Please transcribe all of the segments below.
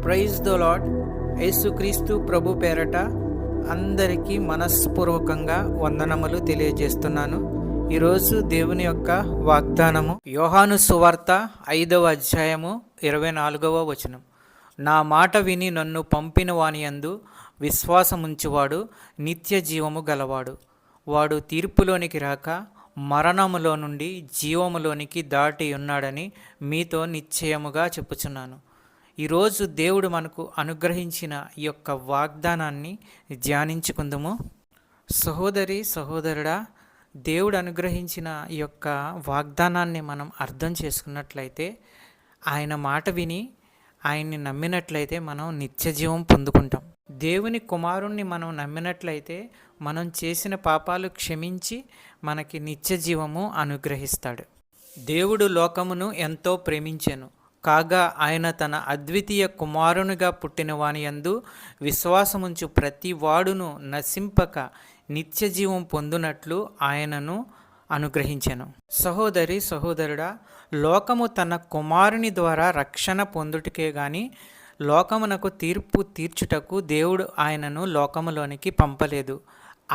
Praise the lord. యేసుక్రీస్తు ప్రభు పేరట అందరికీ మనస్పూర్వకంగా వందనములు తెలియజేస్తున్నాను. ఈరోజు దేవుని యొక్క వాగ్దానము యోహాను సువార్త 5వ అధ్యాయము 24వ వచనం. నా మాట విని నన్ను పంపిన వాని యందు విశ్వాసముంచువాడు నిత్య జీవము గలవాడు. వాడు తీర్పులోనికి రాక మరణములో నుండి జీవములోనికి దాటి ఉన్నాడని మీతో నిశ్చయముగా చెప్పుచున్నాను. ఈరోజు దేవుడు మనకు అనుగ్రహించిన ఈ యొక్క వాగ్దానాన్ని ధ్యానించుకుందాము. సహోదరి సహోదరుడా, దేవుడు అనుగ్రహించిన ఈ యొక్క వాగ్దానాన్ని మనం అర్థం చేసుకున్నట్లయితే, ఆయన మాట విని ఆయన్ని నమ్మినట్లయితే మనం నిత్య జీవం పొందుకుంటాం. దేవుని కుమారుణ్ణి మనం నమ్మినట్లయితే మనం చేసిన పాపాలు క్షమించి మనకి నిత్య జీవము అనుగ్రహిస్తాడు. దేవుడు లోకమును ఎంతో ప్రేమించెను, కాగా ఆయన తన అద్వితీయ కుమారునిగా పుట్టిన వాని యందు విశ్వాసముంచు ప్రతి వాడును నశింపక నిత్య జీవం పొందునట్లు ఆయనను అనుగ్రహించెను. సహోదరి సహోదరుడా, లోకము తన కుమారుని ద్వారా రక్షణ పొందుటకే గాని లోకమునకు తీర్పు తీర్చుటకు దేవుడు ఆయనను లోకములోనికి పంపలేదు.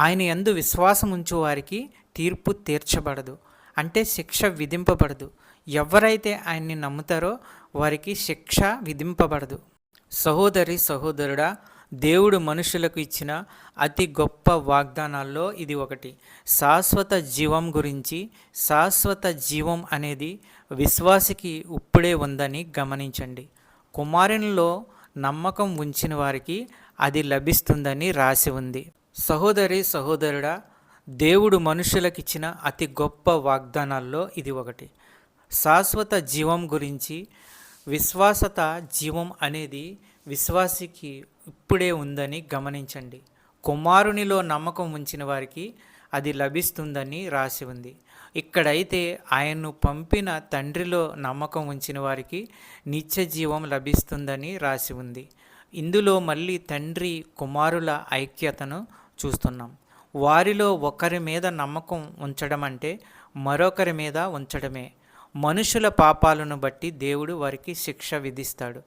ఆయన యందు విశ్వాసముంచు వారికి తీర్పు తీర్చబడదు, అంటే శిక్ష విధింపబడదు. ఎవరైతే ఆయన్ని నమ్ముతారో వారికి శిక్ష విధింపబడదు. సహోదరి సహోదరుడా, దేవుడు మనుషులకు ఇచ్చిన అతి గొప్ప వాగ్దానాల్లో ఇది ఒకటి. శాశ్వత జీవం గురించి. శాశ్వత జీవం అనేది విశ్వాసికి ఇప్పుడే ఉందని గమనించండి. కుమారునిలో నమ్మకం ఉంచిన వారికి అది లభిస్తుందని రాసి ఉంది. సహోదరి సహోదరుడా, దేవుడు మనుషులకిచ్చిన అతి గొప్ప వాగ్దానాల్లో ఇది ఒకటి. శాశ్వత జీవం గురించి. విశ్వాసత జీవం అనేది విశ్వాసికి ఇప్పుడే ఉందని గమనించండి. కుమారునిలో నమ్మకం ఉంచిన వారికి అది లభిస్తుందని రాసి ఉంది. ఇక్కడైతే ఆయన్ను పంపిన తండ్రిలో నమ్మకం ఉంచిన వారికి నిత్య జీవం లభిస్తుందని రాసి ఉంది. ఇందులో మళ్ళీ తండ్రి కుమారుల ఐక్యతను చూస్తున్నాం. వారిలో ఒకరి మీద నమ్మకం ఉంచడం అంటే మరొకరి మీద ఉంచడమే. మనుషుల పాపాలను బట్టి దేవుడు వారికి శిక్ష విధిస్తాడు.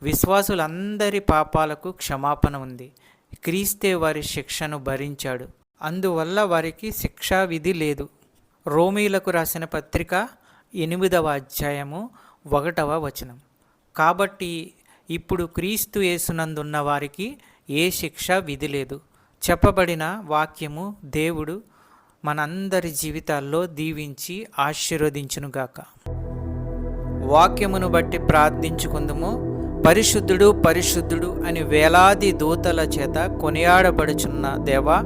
విశ్వాసులందరి పాపాలకు క్షమాపణ ఉంది. క్రీస్తే వారి శిక్షను భరించాడు, అందువల్ల వారికి శిక్షా విధి లేదు. రోమీలకు రాసిన పత్రిక 8వ అధ్యాయము 1వ వచనం. కాబట్టి ఇప్పుడు క్రీస్తు యేసునందున్న వారికి ఏ శిక్ష విధి లేదు. చెప్పబడిన వాక్యము దేవుడు మనందరి జీవితాల్లో దీవించి ఆశీర్వదించునుగాక. వాక్యమును బట్టి ప్రార్థించుకుందుము. పరిశుద్ధుడు పరిశుద్ధుడు అని వేలాది దూతల చేత కొనియాడబడుచున్న దేవా,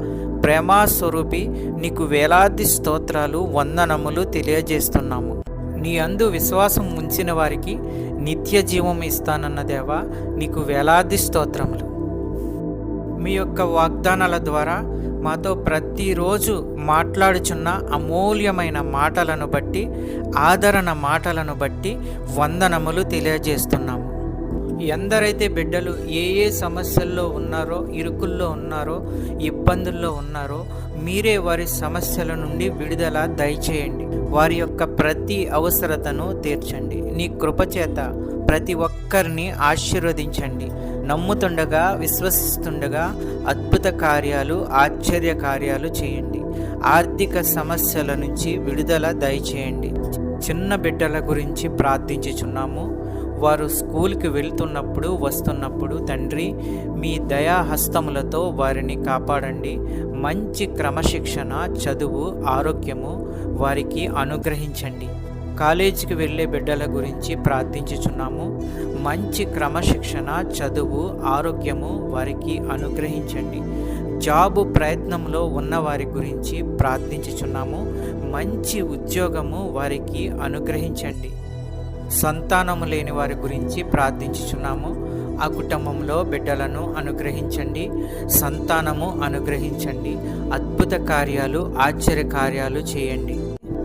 ప్రేమాస్వరూపి, నీకు వేలాది స్తోత్రాలు, వందనములు తెలియజేస్తున్నాము. నీ అందు విశ్వాసం ఉంచిన వారికి నిత్య జీవం ఇస్తానన్న దేవా, నీకు వేలాది స్తోత్రములు. మీ యొక్క వాగ్దానాల ద్వారా మాతో ప్రతిరోజు మాట్లాడుచున్న అమూల్యమైన మాటలను బట్టి, ఆదరణ మాటలను బట్టి వందనములు తెలియజేస్తున్నాము. ఎందరైతే బిడ్డలు ఏ ఏ సమస్యల్లో ఉన్నారో, ఇరుకుల్లో ఉన్నారో, ఇబ్బందుల్లో ఉన్నారో, మీరే వారి సమస్యల నుండి విడుదల దయచేయండి. వారి యొక్క ప్రతి అవసరతను తీర్చండి. నీ కృపచేత ప్రతి ఒక్కరిని ఆశీర్వదించండి. నమ్ముతుండగా, విశ్వసిస్తుండగా అద్భుత కార్యాలు, ఆశ్చర్య కార్యాలు చేయండి. ఆర్థిక సమస్యల నుంచి విడుదల దయచేయండి. చిన్న బిడ్డల గురించి ప్రార్థించుచున్నాము. వారు స్కూల్కి వెళ్తున్నప్పుడు, వస్తున్నప్పుడు తండ్రి మీ దయాహస్తములతో వారిని కాపాడండి. మంచి క్రమశిక్షణ, చదువు, ఆరోగ్యము వారికి అనుగ్రహించండి. కాలేజీకి వెళ్ళే బిడ్డల గురించి ప్రార్థించుచున్నాము. మంచి క్రమశిక్షణ, చదువు, ఆరోగ్యము వారికి అనుగ్రహించండి. జాబు ప్రయత్నంలో ఉన్న వారి గురించి ప్రార్థించుచున్నాము. మంచి ఉద్యోగము వారికి అనుగ్రహించండి. సంతానము లేని వారి గురించి ప్రార్థించుచున్నాము. ఆ కుటుంబంలో బిడ్డలను అనుగ్రహించండి, సంతానము అనుగ్రహించండి. అద్భుత కార్యాలు, ఆశ్చర్య కార్యాలు చేయండి.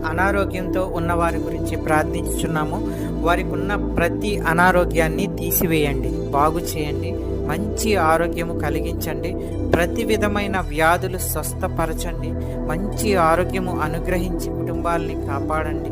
అనారోగ్యంతో ఉన్న వారి గురించి ప్రార్థించుచున్నాము. వారికి ఉన్న ప్రతి అనారోగ్యాన్ని తీసివేయండి, బాగు చేయండి, మంచి ఆరోగ్యము కలిగించండి. ప్రతి విధమైన వ్యాధులు స్వస్థపరచండి. మంచి ఆరోగ్యము అనుగ్రహించి కుటుంబాలని కాపాడండి.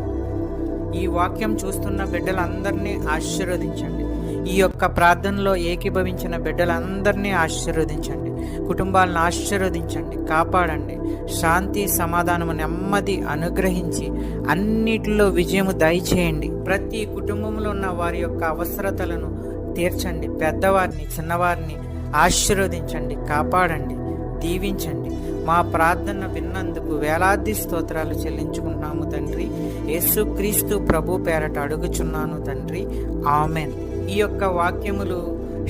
ఈ వాక్యం చూస్తున్న బిడ్డలందరినీ ఆశీర్వదించండి. ఈ యొక్క ప్రార్థనలో ఏకీభవించిన బిడ్డలందరినీ ఆశీర్వదించండి, కుటుంబాలను ఆశీర్వదించండి, కాపాడండి. శాంతి, సమాధానము, నెమ్మది అనుగ్రహించి అన్నిటిలో విజయము దయచేయండి. ప్రతి కుటుంబంలో ఉన్న వారి యొక్క అవసరతలను తీర్చండి. పెద్దవారిని, చిన్నవారిని ఆశీర్వదించండి, కాపాడండి, దీవించండి. మా ప్రార్థన విన్నందుకు వేలాది స్తోత్రాలు చెల్లించుకుంటున్నాము తండ్రి. యేసుక్రీస్తు ప్రభు పేరట అడుగుచున్నాను తండ్రి, ఆమెన్. ఈ యొక్క వాక్యములు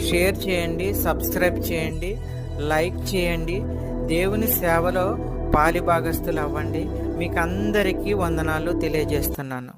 షేర్ చేయండి, సబ్స్క్రైబ్ చేయండి, లైక్ చేయండి. దేవుని సేవలో పాలిభాగస్తులు అవ్వండి. మీకు అందరికీ వందనాలు తెలియజేస్తున్నాను.